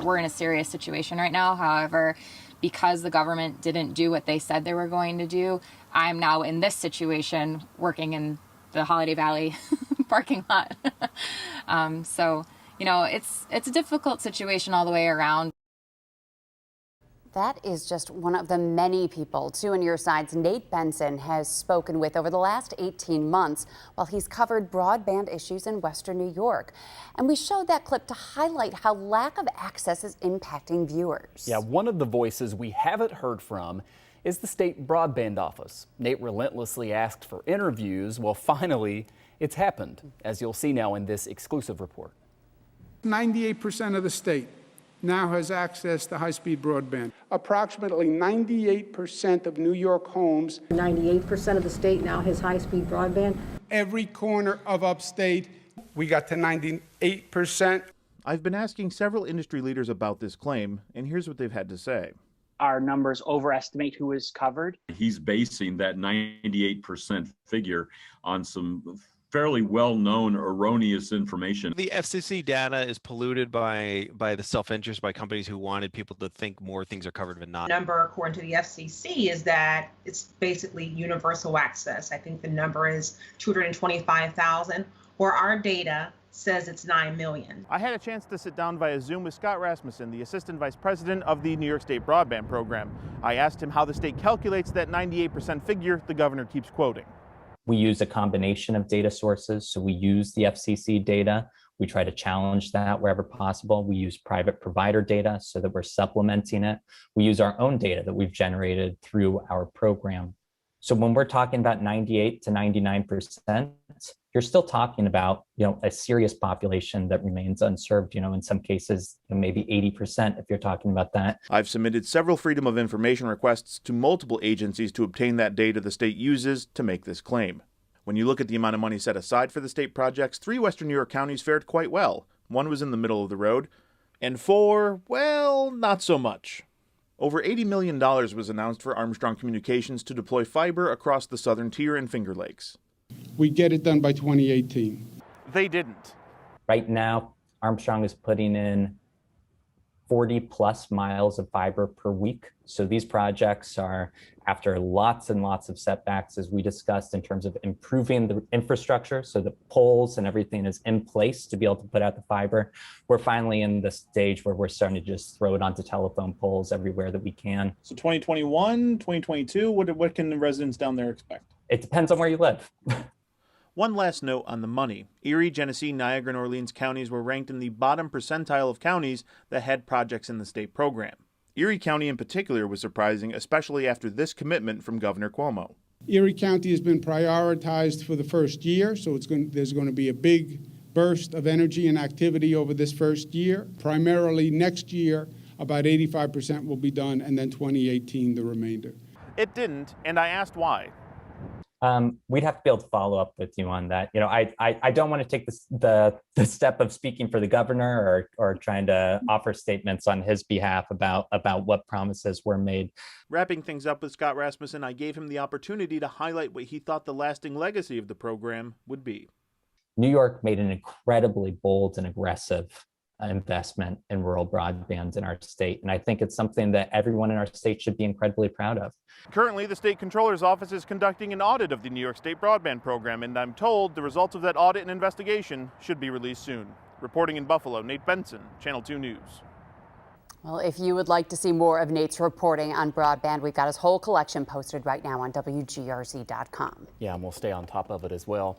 we're in a serious situation right now. However, because the government didn't do what they said they were going to do, I'm now in this situation working in the Holiday Valley parking lot. So, you know, it's a difficult situation all the way around. That is just one of the many people 2 on Your Side's Nate Benson has spoken with over the last 18 months while he's covered broadband issues in Western New York. And we showed that clip to highlight how lack of access is impacting viewers. Yeah, one of the voices we haven't heard from is the state broadband office. Nate relentlessly asked for interviews. Well, finally, it's happened, as you'll see now in this exclusive report. 98% of the state now has access to high-speed broadband. Approximately 98% of New York homes. 98% of the state now has high-speed broadband. Every corner of upstate, we got to 98%. I've been asking several industry leaders about this claim, and here's what they've had to say. Our numbers overestimate who is covered. He's basing that 98% figure on some fairly well-known erroneous information. The FCC data is polluted by the self-interest by companies who wanted people to think more things are covered but not. The number, according to the FCC, is that it's basically universal access. I think the number is 225,000, where our data says it's 9 million. I had a chance to sit down via Zoom with Scott Rasmussen, the Assistant Vice President of the New York State Broadband Program. I asked him how the state calculates that 98% figure the governor keeps quoting. We use a combination of data sources. So we use the FCC data. We try to challenge that wherever possible. We use private provider data so that we're supplementing it. We use our own data that we've generated through our program. So when we're talking about 98 to 99%, you're still talking about, a serious population that remains unserved, in some cases, maybe 80% if you're talking about that. I've submitted several Freedom of Information requests to multiple agencies to obtain that data the state uses to make this claim. When you look at the amount of money set aside for the state projects, 3 Western New York counties fared quite well. 1 was in the middle of the road, and 4, well, not so much. Over $80 million was announced for Armstrong Communications to deploy fiber across the southern tier and Finger Lakes. We get it done by 2018. They didn't. Right now, Armstrong is putting in 40 plus miles of fiber per week. So these projects are, after lots and lots of setbacks, as we discussed, in terms of improving the infrastructure, so the poles and everything is in place to be able to put out the fiber. We're finally in the stage where we're starting to just throw it onto telephone poles everywhere that we can. So 2021, 2022, what can the residents down there expect? It depends on where you live. One last note on the money. Erie, Genesee, Niagara, and Orleans counties were ranked in the bottom percentile of counties that had projects in the state program. Erie County in particular was surprising, especially after this commitment from Governor Cuomo. Erie County has been prioritized for the first year, so there's going to be a big burst of energy and activity over this first year. Primarily next year, about 85% will be done, and then 2018, the remainder. It didn't, and I asked why. We'd have to be able to follow up with you on that. I don't want to take the step of speaking for the governor or trying to offer statements on his behalf about what promises were made. Wrapping things up with Scott Rasmussen, I gave him the opportunity to highlight what he thought the lasting legacy of the program would be. New York made an incredibly bold and aggressive investment in rural broadband in our state. And I think it's something that everyone in our state should be incredibly proud of. Currently, the state controller's office is conducting an audit of the New York State Broadband Program, and I'm told the results of that audit and investigation should be released soon. Reporting in Buffalo, Nate Benson, Channel 2 News. Well, if you would like to see more of Nate's reporting on broadband, we've got his whole collection posted right now on WGRZ.com. Yeah, and we'll stay on top of it as well.